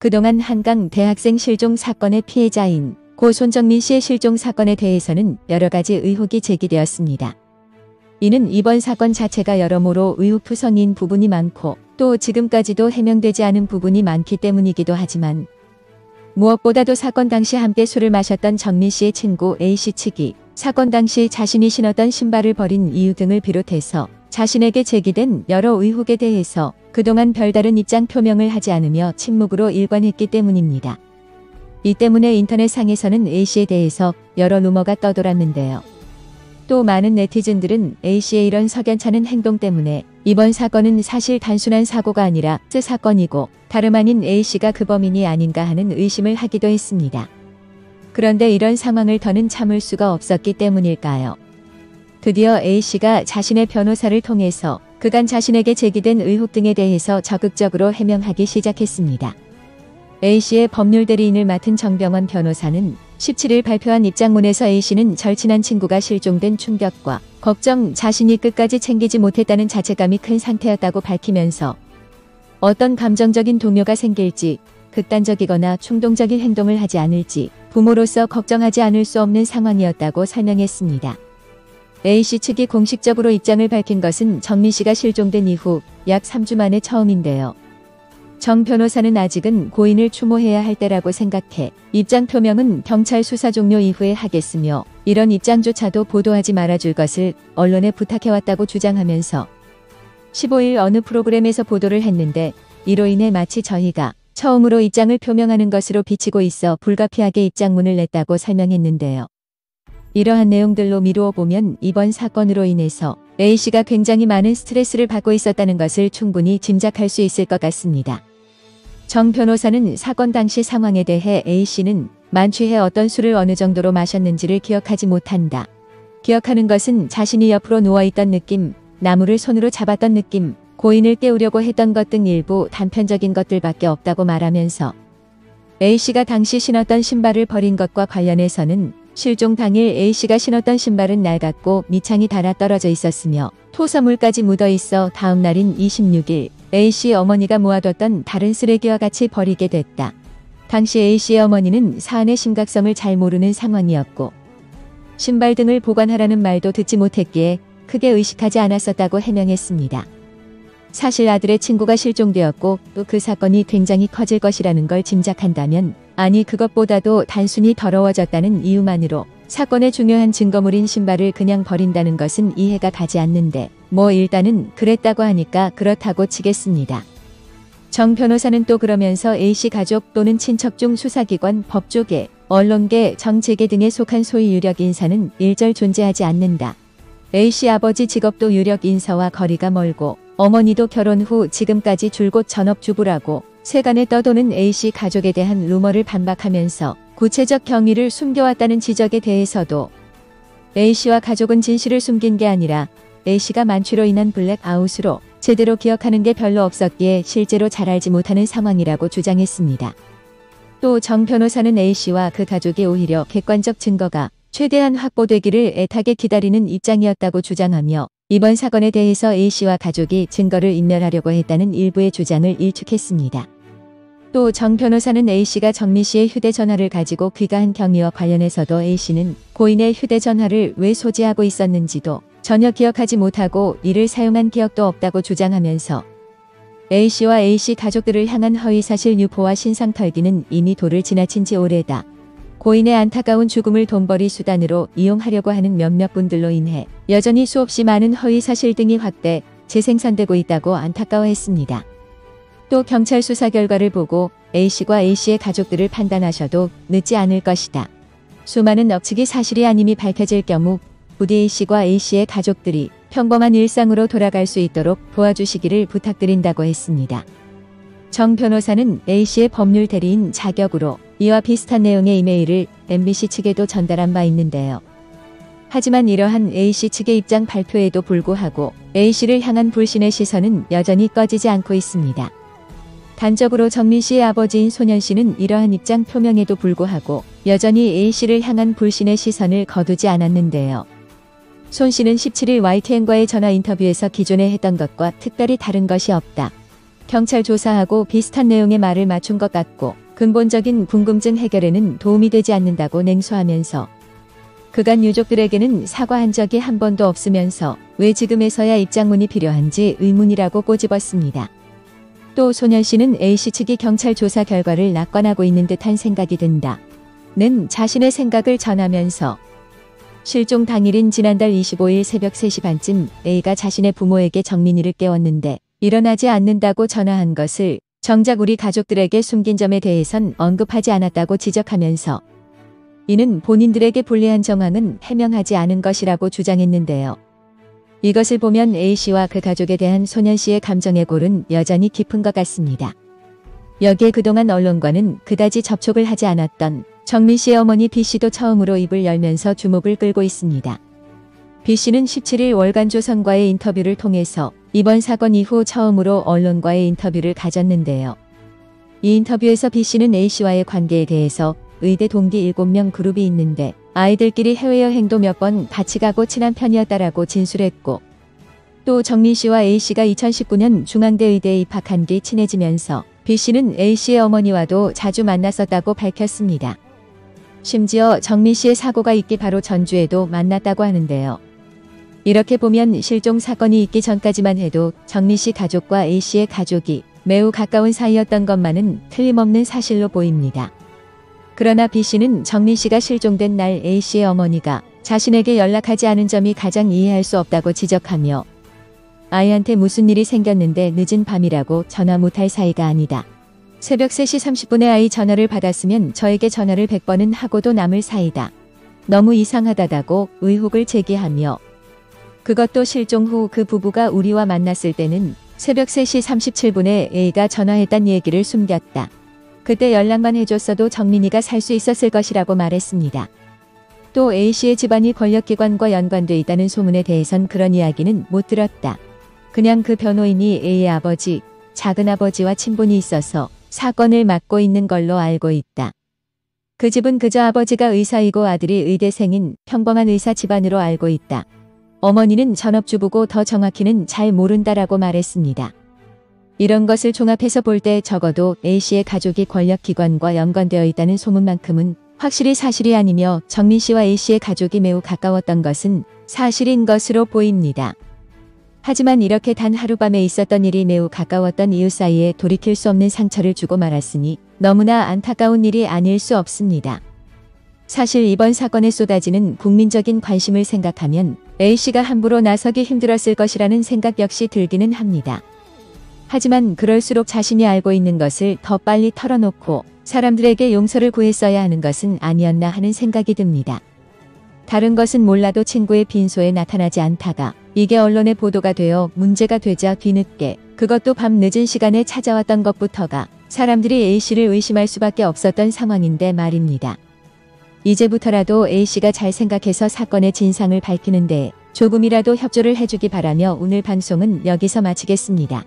그동안 한강 대학생 실종 사건의 피해자인 고 손정민 씨의 실종 사건에 대해서는 여러 가지 의혹이 제기되었습니다. 이는 이번 사건 자체가 여러모로 의혹투성인 부분이 많고 또 지금까지도 해명되지 않은 부분이 많기 때문이기도 하지만 무엇보다도 사건 당시 함께 술을 마셨던 정민 씨의 친구 A씨 측이 사건 당시 자신이 신었던 신발을 버린 이유 등을 비롯해서 자신에게 제기된 여러 의혹에 대해서 그동안 별다른 입장 표명을 하지 않으며 침묵으로 일관했기 때문입니다. 이 때문에 인터넷상에서는 A씨에 대해서 여러 루머가 떠돌았는데요. 또 많은 네티즌들은 A씨의 이런 석연찮은 행동 때문에 이번 사건은 사실 단순한 사고가 아니라 사건이고 다름 아닌 A씨가 그 범인이 아닌가 하는 의심을 하기도 했습니다. 그런데 이런 상황을 더는 참을 수가 없었기 때문일까요? 드디어 A씨가 자신의 변호사를 통해서 그간 자신에게 제기된 의혹 등에 대해서 적극적으로 해명하기 시작했습니다. A씨의 법률 대리인을 맡은 정병원 변호사는 17일 발표한 입장문에서 A씨는 절친한 친구가 실종된 충격과 걱정, 자신이 끝까지 챙기지 못했다는 자책감이 큰 상태였다고 밝히면서 어떤 감정적인 동요가 생길지 극단적이거나 충동적인 행동을 하지 않을지 부모로서 걱정하지 않을 수 없는 상황이었다고 설명했습니다. A씨 측이 공식적으로 입장을 밝힌 것은 정민 씨가 실종된 이후 약 3주 만에 처음인데요. 정 변호사는 아직은 고인을 추모해야 할 때라고 생각해 입장 표명은 경찰 수사 종료 이후에 하겠으며 이런 입장조차도 보도하지 말아줄 것을 언론에 부탁해왔다고 주장하면서 15일 어느 프로그램에서 보도를 했는데 이로 인해 마치 저희가 처음으로 입장을 표명하는 것으로 비치고 있어 불가피하게 입장문을 냈다고 설명했는데요. 이러한 내용들로 미루어 보면 이번 사건으로 인해서 A씨가 굉장히 많은 스트레스를 받고 있었다는 것을 충분히 짐작할 수 있을 것 같습니다. 정 변호사는 사건 당시 상황에 대해 A씨는 만취해 어떤 술을 어느 정도로 마셨는지를 기억하지 못한다. 기억하는 것은 자신이 옆으로 누워있던 느낌, 나무를 손으로 잡았던 느낌, 고인을 깨우려고 했던 것 등 일부 단편적인 것들밖에 없다고 말하면서 A씨가 당시 신었던 신발을 버린 것과 관련해서는 실종 당일 A씨가 신었던 신발은 낡았고 밑창이 닳아 떨어져 있었으며 토사물까지 묻어 있어 다음 날인 26일 A씨 어머니가 모아뒀던 다른 쓰레기와 같이 버리게 됐다. 당시 A씨의 어머니는 사안의 심각성을 잘 모르는 상황이었고 신발 등을 보관하라는 말도 듣지 못했기에 크게 의식하지 않았었다고 해명했습니다. 사실 아들의 친구가 실종되었고 또 그 사건이 굉장히 커질 것이라는 걸 짐작한다면 아니 그것보다도 단순히 더러워졌다는 이유만으로 사건의 중요한 증거물인 신발을 그냥 버린다는 것은 이해가 가지 않는데 뭐 일단은 그랬다고 하니까 그렇다고 치겠습니다. 정 변호사는 또 그러면서 A씨 가족 또는 친척 중 수사기관, 법조계, 언론계, 정치계 등에 속한 소위 유력 인사는 일절 존재하지 않는다. A씨 아버지 직업도 유력 인사와 거리가 멀고 어머니도 결혼 후 지금까지 줄곧 전업주부라고 세간에 떠도는 A씨 가족에 대한 루머를 반박하면서 구체적 경위를 숨겨왔다는 지적에 대해서도 A씨와 가족은 진실을 숨긴 게 아니라 A씨가 만취로 인한 블랙아웃으로 제대로 기억하는 게 별로 없었기에 실제로 잘 알지 못하는 상황이라고 주장했습니다. 또 정 변호사는 A씨와 그 가족이 오히려 객관적 증거가 최대한 확보되기를 애타게 기다리는 입장이었다고 주장하며 이번 사건에 대해서 A씨와 가족이 증거를 인멸하려고 했다는 일부의 주장을 일축했습니다. 또 정 변호사는 A씨가 정민 씨의 휴대전화를 가지고 귀가한 경위와 관련해서도 A씨는 고인의 휴대전화를 왜 소지하고 있었는지도 전혀 기억하지 못하고 이를 사용한 기억도 없다고 주장하면서 A씨와 A씨 가족들을 향한 허위사실 유포와 신상 털기는 이미 도를 지나친 지 오래다. 고인의 안타까운 죽음을 돈벌이 수단으로 이용하려고 하는 몇몇 분들로 인해 여전히 수없이 많은 허위사실 등이 확대, 재생산되고 있다고 안타까워했습니다. 또 경찰 수사 결과를 보고 A씨와 A씨의 가족들을 판단하셔도 늦지 않을 것이다. 수많은 억측이 사실이 아님이 밝혀질 경우 부디 A씨와 A씨의 가족들이 평범한 일상으로 돌아갈 수 있도록 도와주시기를 부탁드린다고 했습니다. 정 변호사는 A씨의 법률 대리인 자격으로 이와 비슷한 내용의 이메일을 MBC 측에도 전달한 바 있는데요. 하지만 이러한 A씨 측의 입장 발표에도 불구하고 A씨를 향한 불신의 시선은 여전히 꺼지지 않고 있습니다. 단적으로 정민 씨의 아버지인 소년 씨는 이러한 입장 표명에도 불구하고 여전히 A씨를 향한 불신의 시선을 거두지 않았는데요. 손 씨는 17일 YTN과의 전화 인터뷰에서 기존에 했던 것과 특별히 다른 것이 없다. 경찰 조사하고 비슷한 내용의 말을 맞춘 것 같고 근본적인 궁금증 해결에는 도움이 되지 않는다고 냉소하면서 그간 유족들에게는 사과한 적이 한 번도 없으면서 왜 지금에서야 입장문이 필요한지 의문이라고 꼬집었습니다. 또 소년씨는 A씨 측이 경찰 조사 결과를 낙관하고 있는 듯한 생각이 든다는 자신의 생각을 전하면서 실종 당일인 지난달 25일 새벽 3시 반쯤 A가 자신의 부모에게 정민이를 깨웠는데 일어나지 않는다고 전화한 것을 정작 우리 가족들에게 숨긴 점에 대해선 언급하지 않았다고 지적하면서 이는 본인들에게 불리한 정황은 해명하지 않은 것이라고 주장했는데요. 이것을 보면 A씨와 그 가족에 대한 소년씨의 감정의 골은 여전히 깊은 것 같습니다. 여기에 그동안 언론과는 그다지 접촉을 하지 않았던 정민씨의 어머니 B씨도 처음으로 입을 열면서 주목을 끌고 있습니다. B씨는 17일 월간조선과의 인터뷰를 통해서 이번 사건 이후 처음으로 언론과의 인터뷰를 가졌는데요. 이 인터뷰에서 B씨는 A씨와의 관계에 대해서 의대 동기 7명 그룹이 있는데 아이들끼리 해외여행도 몇 번 같이 가고 친한 편이었다라고 진술했고 또 정민씨와 A씨가 2019년 중앙대 의대에 입학한 뒤 친해지면서 B씨는 A씨의 어머니와도 자주 만났었다고 밝혔습니다. 심지어 정민씨의 사고가 있기 바로 전주에도 만났다고 하는데요. 이렇게 보면 실종 사건이 있기 전까지만 해도 정민씨 가족과 A씨의 가족이 매우 가까운 사이였던 것만은 틀림없는 사실로 보입니다. 그러나 B씨는 정민씨가 실종된 날 A씨의 어머니가 자신에게 연락하지 않은 점이 가장 이해할 수 없다고 지적하며 아이한테 무슨 일이 생겼는데 늦은 밤이라고 전화 못할 사이가 아니다. 새벽 3시 30분에 아이 전화를 받았으면 저에게 전화를 100번은 하고도 남을 사이다. 너무 이상하다고 의혹을 제기하며 그것도 실종 후 그 부부가 우리와 만났을 때는 새벽 3시 37분에 A가 전화했단 얘기를 숨겼다. 그때 연락만 해줬어도 정민이가 살 수 있었을 것이라고 말했습니다. 또 A씨의 집안이 권력기관과 연관돼 있다는 소문에 대해선 그런 이야기는 못 들었다. 그냥 그 변호인이 A의 아버지, 작은아버지와 친분이 있어서 사건을 맡고 있는 걸로 알고 있다. 그 집은 그저 아버지가 의사이고 아들이 의대생인 평범한 의사 집안으로 알고 있다. 어머니는 전업주부고 더 정확히는 잘 모른다라고 말했습니다. 이런 것을 종합해서 볼 때 적어도 A씨의 가족이 권력기관과 연관되어 있다는 소문만큼은 확실히 사실이 아니며 정민씨와 A씨의 가족이 매우 가까웠던 것은 사실인 것으로 보입니다. 하지만 이렇게 단 하룻밤에 있었던 일이 매우 가까웠던 이웃 사이에 돌이킬 수 없는 상처를 주고 말았으니 너무나 안타까운 일이 아닐 수 없습니다. 사실 이번 사건에 쏟아지는 국민적인 관심을 생각하면 A씨가 함부로 나서기 힘들었을 것이라는 생각 역시 들기는 합니다. 하지만 그럴수록 자신이 알고 있는 것을 더 빨리 털어놓고 사람들에게 용서를 구했어야 하는 것은 아니었나 하는 생각이 듭니다. 다른 것은 몰라도 친구의 빈소에 나타나지 않다가 이게 언론에 보도가 되어 문제가 되자 뒤늦게 그것도 밤 늦은 시간에 찾아왔던 것부터가 사람들이 A씨를 의심할 수밖에 없었던 상황인데 말입니다. 이제부터라도 A씨가 잘 생각해서 사건의 진상을 밝히는 데 조금이라도 협조를 해주기 바라며 오늘 방송은 여기서 마치겠습니다.